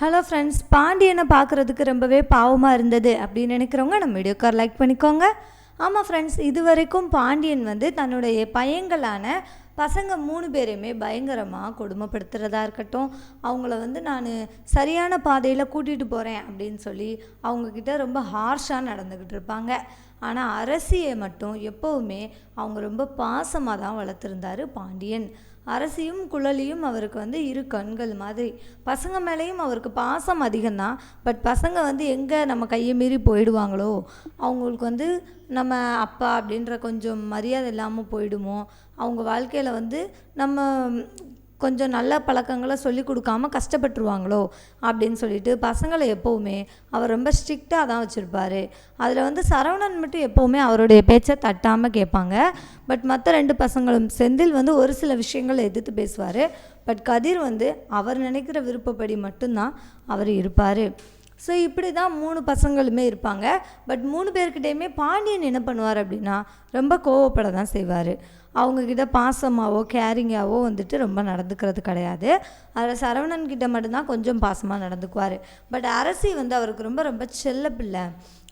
Hello friends, பாண்டியனை பார்க்குறதுக்கு ரொம்பவே பாவமாக இருந்தது அப்படின்னு நினைக்கிறவங்க நம்ம வீடியோக்கார் லைக் பண்ணிக்கோங்க. ஆமாம் ஃப்ரெண்ட்ஸ், இது வரைக்கும் பாண்டியன் தன்னுடைய பையங்களான பசங்க 3 பேரையுமே பயங்கரமாக கொடுமைப்படுத்துகிறதா இருக்கட்டும், அவங்கள நான் சரியான பாதையில் கூட்டிகிட்டு போகிறேன் அப்படின்னு சொல்லி அவங்கக்கிட்ட ரொம்ப ஹார்ஷாக நடந்துக்கிட்டு இருப்பாங்க. ஆனால் அரசியை மட்டும் எப்போவுமே அவங்க ரொம்ப பாசமாக தான் வளர்த்துருந்தார் பாண்டியன். அரசியும் குழலியும் அவருக்கு இரு கண்கள் மாதிரி. பசங்க மேலேயும் அவருக்கு பாசம் அதிகம்தான். பட் பசங்க எங்கே நம்ம கையை மீறி போயிடுவாங்களோ, அவங்களுக்கு நம்ம அப்பா அப்படின்ற கொஞ்சம் மரியாதை இல்லாமல் போயிடுமோ, அவங்க வாழ்க்கையில் நம்ம கொஞ்சம் நல்ல பழக்கங்களை சொல்லி கொடுக்காம கஷ்டப்பட்டுருவாங்களோ அப்படின்னு சொல்லிட்டு பசங்களை எப்போவுமே அவர் ரொம்ப ஸ்ட்ரிக்டாக தான் வச்சுருப்பார். அதில் சரவணன் மட்டும் எப்போவுமே அவருடைய பேச்சை தட்டாமல் கேட்பாங்க. பட் மற்ற 2 பசங்களும், செந்தில் ஒரு சில விஷயங்களை எதிர்த்து பேசுவார். பட் கதிர் அவர் நினைக்கிற விருப்பப்படி மட்டும்தான் அவர் இருப்பார். ஸோ இப்படி தான் 3 பசங்களுமே இருப்பாங்க. பட் 3 பேர்கிட்டையுமே பாண்டியன் என்ன பண்ணுவார் அப்படின்னா, ரொம்ப கோவப்பட தான் செய்வார். அவங்கக்கிட்ட பாசமாகவோ கேரிங்காகவோ ரொம்ப நடந்துக்கிறது கிடையாது. அதில் சரவணன்கிட்ட மட்டும்தான் கொஞ்சம் பாசமாக நடந்துக்குவார். பட் அரசி அவருக்கு ரொம்ப ரொம்ப செல்ல பிள்ளை.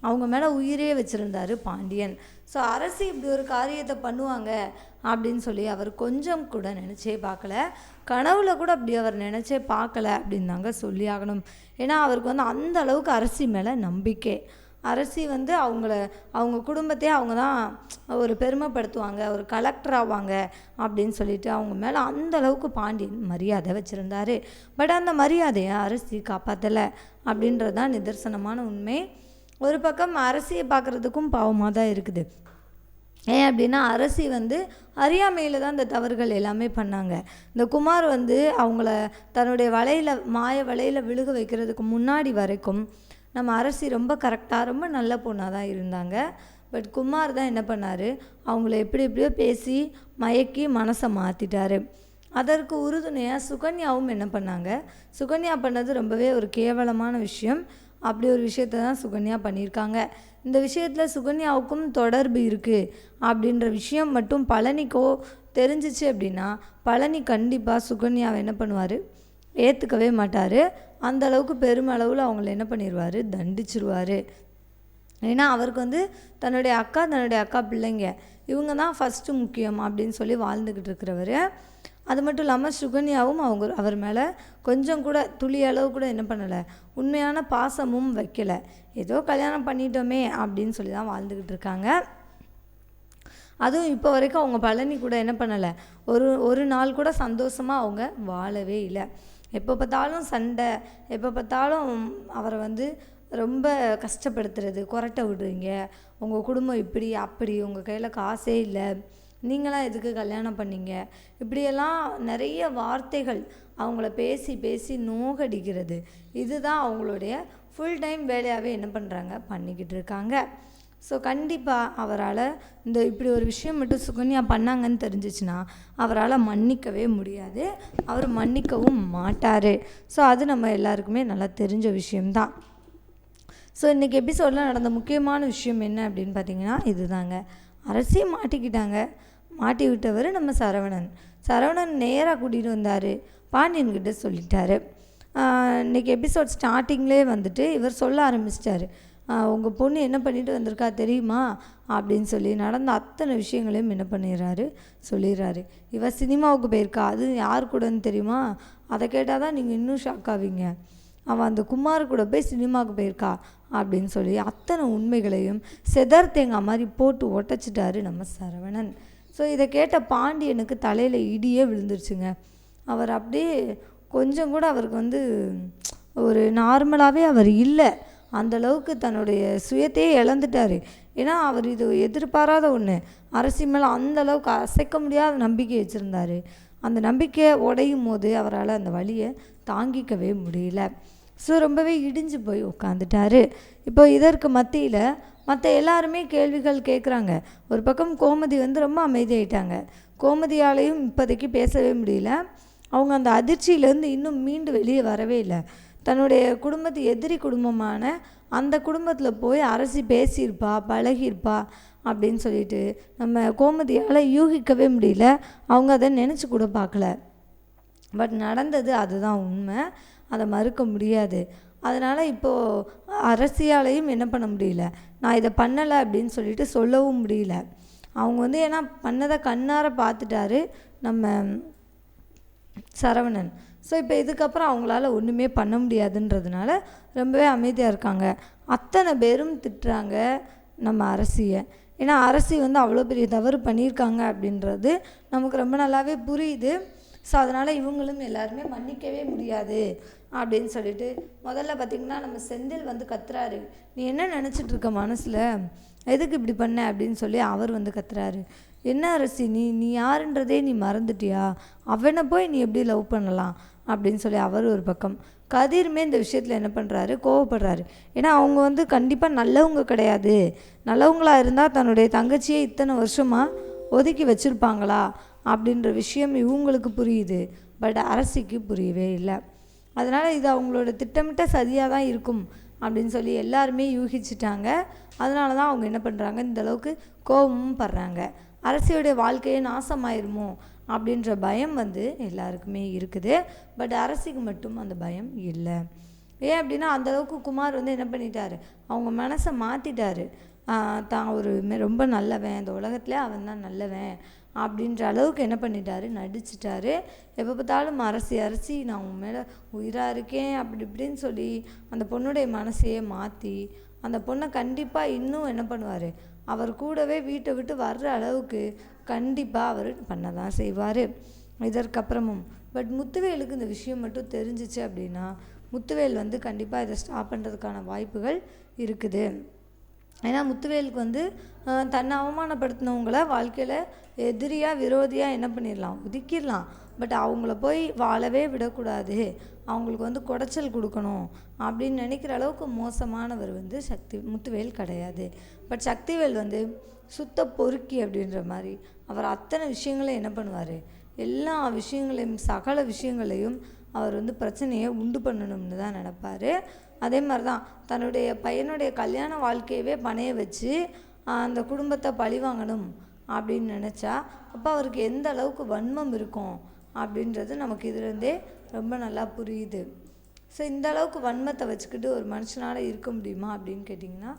அவங்க மேலே உயிரே வச்சுருந்தார் பாண்டியன். ஸோ அரசி இப்படி ஒரு காரியத்தை பண்ணுவாங்க அப்படின்னு சொல்லி அவர் கொஞ்சம் கூட நினச்சே பார்க்கல. கனவுல கூட அப்படி அவர் நினச்சே பார்க்கல அப்படின்னு தாங்க சொல்லி ஆகணும். ஏன்னா அவருக்கு அந்த அளவுக்கு அரசி மேலே நம்பிக்கை. அரசி அவங்க குடும்பத்தையே அவங்க தான் ஒரு பெருமைப்படுத்துவாங்க, ஒரு கலெக்டர் ஆவாங்க அப்படின்னு சொல்லிட்டு அவங்க மேலே அந்த அளவுக்கு பாண்டியன் மரியாதை வச்சுருந்தார். பட் அந்த மரியாதையை அரசி காப்பாற்றலை அப்படின்றது தான் நிதர்சனமான உண்மை. ஒரு பக்கம் அரசியை பார்க்குறதுக்கும் பாவமாக தான் இருக்குது. ஏன் அப்படின்னா அரசி அறியாமையில் தான் இந்த தவறுகள் எல்லாமே பண்ணாங்க. இந்த குமார் அவங்கள தன்னுடைய மாய வலையில் விழுக வைக்கிறதுக்கு முன்னாடி வரைக்கும் நம்ம அரசி ரொம்ப கரெக்டாக ரொம்ப நல்ல பொண்ணாக தான் இருந்தாங்க. பட் குமார் தான் என்ன பண்ணார், அவங்கள எப்படியோ பேசி மயக்கி மனசை மாற்றிட்டாரு. அதற்கு உறுதுணையாக சுகன்யாவும் என்ன பண்ணாங்க, சுகன்யா பண்ணது ரொம்பவே ஒரு கேவலமான விஷயம். அப்படி ஒரு விஷயத்தை தான் சுகன்யா பண்ணியிருக்காங்க. இந்த விஷயத்தில் சுகன்யாவுக்கும் தொடர்பு இருக்குது அப்படின்ற விஷயம் மட்டும் பழனிக்கோ தெரிஞ்சிச்சு அப்படின்னா, பழனி கண்டிப்பாக சுகன்யாவை என்ன பண்ணுவார், ஏற்றுக்கவே மாட்டார். அந்த அளவுக்கு பெருமளவில் அவங்கள என்ன பண்ணிடுவார், தண்டிச்சிருவார். ஏன்னா அவருக்கு தன்னுடைய அக்கா பிள்ளைங்க இவங்க தான் ஃபஸ்ட்டு முக்கியம் அப்படின்னு சொல்லி வாழ்ந்துக்கிட்டு இருக்கிறவர். அது மட்டும் இல்லாமல் சுகன்யாவும் அவர் மேலே கொஞ்சம் கூட துளி அளவு கூட என்ன பண்ணலை, உண்மையான பாசமும் வைக்கலை. ஏதோ கல்யாணம் பண்ணிட்டோமே அப்படின்னு சொல்லி தான் வாழ்ந்துக்கிட்டு இருக்காங்க. அதுவும் இப்போ வரைக்கும் அவங்க பழனி கூட என்ன பண்ணலை, ஒரு நாள் கூட சந்தோஷமாக அவங்க வாழவே இல்லை. எப்போ பார்த்தாலும் சண்டை, எப்போ பார்த்தாலும் அவரை ரொம்ப கஷ்டப்படுத்துறது, கொரட்டை விடுறீங்க, உங்கள் குடும்பம் இப்படி அப்படி, உங்கள் கையில் காசே இல்லை, நீங்களாம் எதுக்கு கல்யாணம் பண்ணீங்க, இப்படியெல்லாம் நிறைய வார்த்தைகள் அவங்கள பேசி பேசி நோகடிக்கிறது. இதுதான் அவங்களுடைய ஃபுல் டைம் வேலையாகவே என்ன பண்ணுறாங்க, பண்ணிக்கிட்டு இருக்காங்க. ஸோ கண்டிப்பாக அவரால் இப்படி ஒரு விஷயம் மட்டும் சுகன்யா பண்ணாங்கன்னு தெரிஞ்சிச்சுன்னா அவரால் மன்னிக்கவே முடியாது, அவர் மன்னிக்கவும் மாட்டார். ஸோ அது நம்ம எல்லாருக்குமே நல்லா தெரிஞ்ச விஷயம்தான். ஸோ இன்றைக்கி எபிசோடில் நடந்த முக்கியமான விஷயம் என்ன அப்படின்னு பார்த்திங்கன்னா இதுதாங்க. அரசியை மாட்டிக்கிட்டாங்க. மாட்டி விட்டவர் நம்ம சரவணன் நேராக கூட்டிகிட்டு வந்தார், பாண்டியன்கிட்ட சொல்லிட்டாரு. இன்றைக்கி எபிசோட் ஸ்டார்டிங்லேயே இவர் சொல்ல ஆரம்பிச்சிட்டாரு, உங்கள் பொண்ணு என்ன பண்ணிட்டு வந்திருக்கா தெரியுமா அப்படின்னு சொல்லி நடந்த அத்தனை விஷயங்களையும் என்ன பண்ணிடுறாரு, சொல்லிடுறாரு. இவள் சினிமாவுக்கு போயிருக்கா, அது யார் கூடன்னு தெரியுமா, அதை கேட்டால் தான் நீங்கள் இன்னும் ஷாக் ஆவீங்க, அவன் அந்த குமார் கூட போய் சினிமாவுக்கு போயிருக்கா அப்படின்னு சொல்லி அத்தனை உண்மைகளையும் தேங்காய் மாதிரி போட்டு ஒட்டச்சிட்டாரு நம்ம சரவணன். ஸோ இதை கேட்ட பாண்டியனுக்கு தலையில் இடியே விழுந்துருச்சுங்க. அவர் அப்படியே கொஞ்சம் கூட அவருக்கு ஒரு நார்மலாகவே அவர் இல்லை, அந்தளவுக்கு தன்னுடைய சுயத்தையே இழந்துட்டார். ஏன்னா அவர் இது எதிர்பாராத ஒன்று, அரசி மேலே அந்தளவுக்கு அசைக்க முடியாத நம்பிக்கை வச்சுருந்தார். அந்த நம்பிக்கையை உடையும் போது அவரால் அந்த வலியை தாங்கிக்கவே முடியல. ஸோ ரொம்பவே இடிஞ்சு போய் உட்காந்துட்டார். இப்போ இதற்கு மத்தியில் மற்ற எல்லாருமே கேள்விகள் கேட்குறாங்க. ஒரு பக்கம் கோமதி ரொம்ப அமைதியாயிட்டாங்க. கோமதியாலையும் இப்போதைக்கு பேசவே முடியல. அவங்க அந்த அதிர்ச்சியிலேருந்து இன்னும் மீண்டு வெளியே வரவே இல்லை. தன்னுடைய எதிரி குடும்பமான அந்த குடும்பத்தில் போய் அரசி பேசியிருப்பா, பழகியிருப்பா அப்படின்னு சொல்லிட்டு நம்ம கோமதியால் யூகிக்கவே முடியல. அவங்க அதை நினச்சி கூட பார்க்கல. பட் நடந்தது அதுதான் உண்மை. அதை மறுக்க முடியாது. அதனால் இப்போது அரசியாலையும் என்ன பண்ண முடியல, நான் இதை பண்ணலை அப்படின்னு சொல்லிட்டு சொல்லவும் முடியல. அவங்க வந்து ஏன்னா பண்ணதை கண்ணார பார்த்துட்டாரு நம்ம சரவணன். ஸோ இப்போ இதுக்கப்புறம் அவங்களால ஒன்றுமே பண்ண முடியாதுன்றதுனால ரொம்பவே அமைதியாக இருக்காங்க. அத்தனை பேரும் திட்டுறாங்க நம்ம அரசியை. ஏன்னா அரசி வந்து அவ்வளோ பெரிய தவறு பண்ணியிருக்காங்க அப்படின்றது நமக்கு ரொம்ப நல்லாவே புரியுது. ஸோ அதனால் இவங்களும் எல்லாருமே மன்னிக்கவே முடியாது அப்படின்னு சொல்லிட்டு முதல்ல பார்த்திங்கன்னா நம்ம செந்தில் வந்து கத்துறாரு, நீ என்ன நினச்சிட்டு இருக்க மனசில், எதுக்கு இப்படி பண்ண அப்படின்னு சொல்லி அவர் வந்து கத்துறாரு. என்ன அரசி நீ யாருன்றதே நீ மறந்துட்டியா, அவனை போய் நீ எப்படி லவ் பண்ணலாம் அப்படின்னு சொல்லி அவர் ஒரு பக்கம். கதிருமே இந்த விஷயத்தில் என்ன பண்ணுறாரு, கோவப்படுறாரு. ஏன்னா அவங்க வந்து கண்டிப்பாக நல்லவங்க கிடையாது. நல்லவங்களாக இருந்தால் தன்னுடைய தங்கச்சியை இத்தனை வருஷமாக ஒதுக்கி வச்சுருப்பாங்களா அப்படின்ற விஷயம் இவங்களுக்கு புரியுது. பட் அரசிக்கு புரியவே இல்லை. அதனால் இது அவங்களோட திட்டமிட்ட சதியாக தான் இருக்கும் அப்படின்னு சொல்லி எல்லாருமே யூகிச்சிட்டாங்க. அதனால தான் அவங்க என்ன பண்ணுறாங்க, இந்தளவுக்கு கோபமும் படுறாங்க. அரசியோடைய வாழ்க்கையே நாசமாயிருமோ அப்படின்ற பயம் வந்து எல்லாருக்குமே இருக்குது. பட் அரசிக்கு மட்டும் அந்த பயம் இல்லை. ஏன் அப்படின்னா அந்தளவுக்கு குமார் வந்து என்ன பண்ணிட்டாரு, அவங்க மனசை மாற்றிட்டாரு. தான் ஒரு ரொம்ப நல்லவன், இந்த உலகத்திலே அவன் தான் நல்லவன் அப்படின்ற அளவுக்கு என்ன பண்ணிட்டாரு, நடிச்சிட்டாரு. எப்போ பார்த்தாலும் அரசி நான் உன் மேலே உயிராக இருக்கேன் அப்படி இப்படின்னு சொல்லி அந்த பொண்ணுடைய மனசையே மாற்றி அந்த பொண்ணை கண்டிப்பாக இன்னும் என்ன பண்ணுவார், அவர் கூடவே வீட்டை விட்டு வர்ற அளவுக்கு கண்டிப்பாக அவர் பண்ண தான் செய்வார் இதற்கப்புறமும். பட் முத்துவேலுக்கு இந்த விஷயம் மட்டும் தெரிஞ்சிச்சு அப்படின்னா முத்துவேல் வந்து கண்டிப்பாக இதை ஸ்டாப் பண்ணுறதுக்கான வாய்ப்புகள் இருக்குது. ஏன்னா முத்துவேலுக்கு வந்து தன்னை அவமானப்படுத்தினவங்கள வாழ்க்கையில் எதிரியாக விரோதியாக என்ன பண்ணிடலாம், ஒதுக்கிடலாம். பட் அவங்கள போய் வாழவே விடக்கூடாது, அவங்களுக்கு வந்து குடைச்சல் கொடுக்கணும் அப்படின்னு நினைக்கிற அளவுக்கு மோசமானவர் வந்து முத்துவேல் கிடையாது. பட் சக்திவேல் வந்து சுத்த பொறுக்கி அப்படின்ற மாதிரி அவர் அத்தனை விஷயங்களையும் என்ன பண்ணுவார், எல்லா விஷயங்களையும் சகல விஷயங்களையும் அவர் வந்து பிரச்சனையை உண்டு பண்ணணும்னு தான் நினைப்பார். அதே மாதிரி தான் தன்னுடைய பையனுடைய கல்யாண வாழ்க்கையவே பணைய வச்சு அந்த குடும்பத்தை பழி வாங்கணும் அப்படின்னு நினச்சா அப்போ அவருக்கு எந்த அளவுக்கு வன்மம் இருக்கும் அப்படின்றது நமக்கு இதுலேருந்தே ரொம்ப நல்லா புரியுது. ஸோ இந்த அளவுக்கு வன்மத்தை வச்சுக்கிட்டு ஒரு மனுஷனால் இருக்க முடியுமா அப்படின்னு கேட்டிங்கன்னா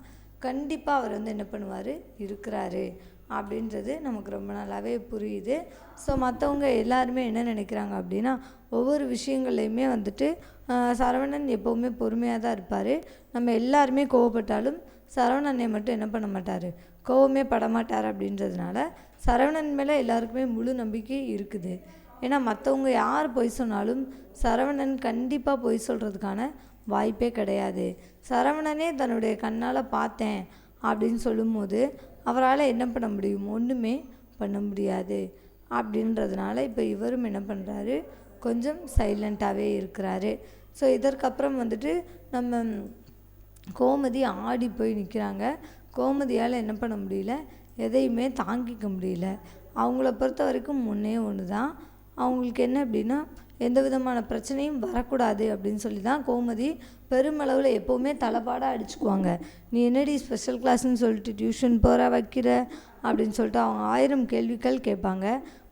கண்டிப்பாக அவர் வந்து என்ன பண்ணுவார், இருக்கிறாரு அப்படின்றது நமக்கு ரொம்ப நல்லாவே புரியுது. ஸோ மற்றவங்க எல்லாருமே என்ன நினைக்கிறாங்க அப்படின்னா ஒவ்வொரு விஷயங்கள்லையுமே வந்துட்டு சரவணன் எப்போவுமே பொறுமையாக தான் இருப்பார். நம்ம எல்லாருமே கோவப்பட்டாலும் சரவணனை மட்டும் என்ன பண்ண மாட்டார், கோவமே படமாட்டார். அப்படின்றதுனால சரவணன் மேலே எல்லாருக்குமே முழு நம்பிக்கை இருக்குது. ஏன்னா மற்றவங்க யார் பொய் சொன்னாலும் சரவணன் கண்டிப்பாக பொய் சொல்கிறதுக்கான வாய்ப்பே கிடையாது. சரவணனே தன்னுடைய கண்ணால் பார்த்தேன் அப்படின்னு சொல்லும்போது அவரால் என்ன பண்ண முடியும், ஒன்றுமே பண்ண முடியாது. அப்படின்றதுனால இப்போ இவரும் என்ன பண்ணுறாரு, கொஞ்சம் சைலண்ட்டாகவே இருக்கிறாரு. ஸோ இதற்கப்புறம் வந்துட்டு நம்ம கோமதி ஆடி போய் நிற்கிறாங்க. கோமதியால் என்ன பண்ண முடியல, எதையுமே தாங்கிக்க முடியல. அவங்கள பொறுத்த வரைக்கும் ஒன்றே ஒன்று தான், அவங்களுக்கு என்ன அப்படின்னா எந்த விதமான பிரச்சனையும் வரக்கூடாது அப்படின்னு சொல்லி தான் கோமதி பெருமளவில் எப்போவுமே தலைப்பாடாக அடிச்சுக்குவாங்க. நீ என்னடி ஸ்பெஷல் கிளாஸ்ன்னு சொல்லிட்டு டியூஷன் போகிற வைக்கிற அப்படின்னு சொல்லிட்டு அவங்க 1000 கேள்விகள் கேட்பாங்க.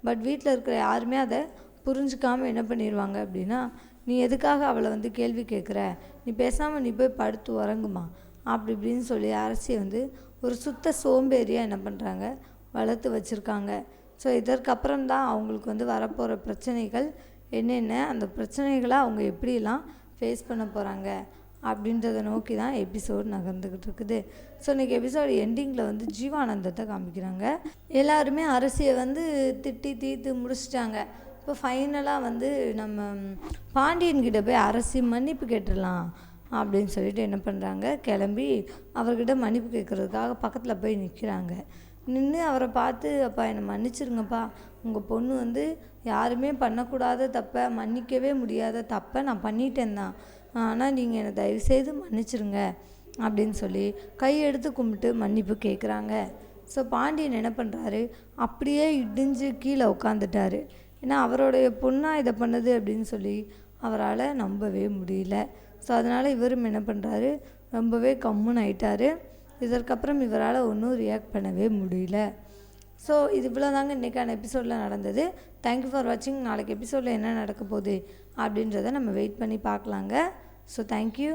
பட் வீட்டில் இருக்கிற யாருமே அதை புரிஞ்சுக்காமல் என்ன பண்ணிடுவாங்க அப்படின்னா, நீ எதுக்காக அவளை வந்து கேள்வி கேட்குற, நீ பேசாமல் நீ போய் படுத்து உறங்குமா அப்படி இப்படின்னு சொல்லி அரசியை வந்து ஒரு சுத்த சோம்பேறியாக என்ன பண்ணுறாங்க, வளர்த்து வச்சுருக்காங்க. ஸோ இதற்கப்புறம் தான் அவங்களுக்கு வந்து வரப்போகிற பிரச்சனைகள் என்னென்ன, அந்த பிரச்சனைகளை அவங்க எப்படிலாம் ஃபேஸ் பண்ண போகிறாங்க அப்படின்றத நோக்கி தான் எபிசோடு நகர்ந்துக்கிட்டு இருக்குது. ஸோ இன்றைக்கி எபிசோடு எண்டிங்கில் வந்து ஜீவானந்தத்தை காமிக்கிறாங்க. எல்லாருமே அரசியை வந்து திட்டி தீர்த்து முடிச்சிட்டாங்க. இப்போ ஃபைனலாக வந்து நம்ம பாண்டியன்கிட்ட போய் அரசி மன்னிப்பு கேட்டுடலாம் அப்படின்னு சொல்லிட்டு என்ன பண்ணுறாங்க, கிளம்பி அவர்கிட்ட மன்னிப்பு கேட்குறதுக்காக பக்கத்தில் போய் நிற்கிறாங்க. நின்று அவரை பார்த்து, அப்பா என்னை மன்னிச்சிருங்கப்பா, உங்கள் பொண்ணு வந்து யாருமே பண்ணக்கூடாத தப்பை, மன்னிக்கவே முடியாத தப்பை நான் பண்ணிட்டேன் தான், ஆனால் நீங்கள் என்னை தயவுசெய்து மன்னிச்சிருங்க அப்படின்னு சொல்லி கையெடுத்து கும்பிட்டு மன்னிப்பு கேட்குறாங்க. ஸோ பாண்டியன் என்ன பண்ணுறாரு, அப்படியே இடிஞ்சு கீழே உட்காந்துட்டாரு. ஏன்னா அவருடைய பொண்ணாக இதை பண்ணுது அப்படின்னு சொல்லி அவரால் நம்பவே முடியல. ஸோ அதனால் இவரும் என்ன பண்ணுறாரு, ரொம்பவே கம்முன்னு ஆயிட்டார். இதற்கப்புறம் இவரால் ஒன்றும் ரியாக்ட் பண்ணவே முடியல. ஸோ இது இவ்வளோ தாங்க இன்றைக்கான எபிசோடில் நடந்தது. தேங்க்யூ ஃபார் வாட்சிங். நாளைக்கு எபிசோடில் என்ன நடக்க போகுது அப்படின்றத நம்ம வெயிட் பண்ணி பார்க்கலாங்க. So thank you.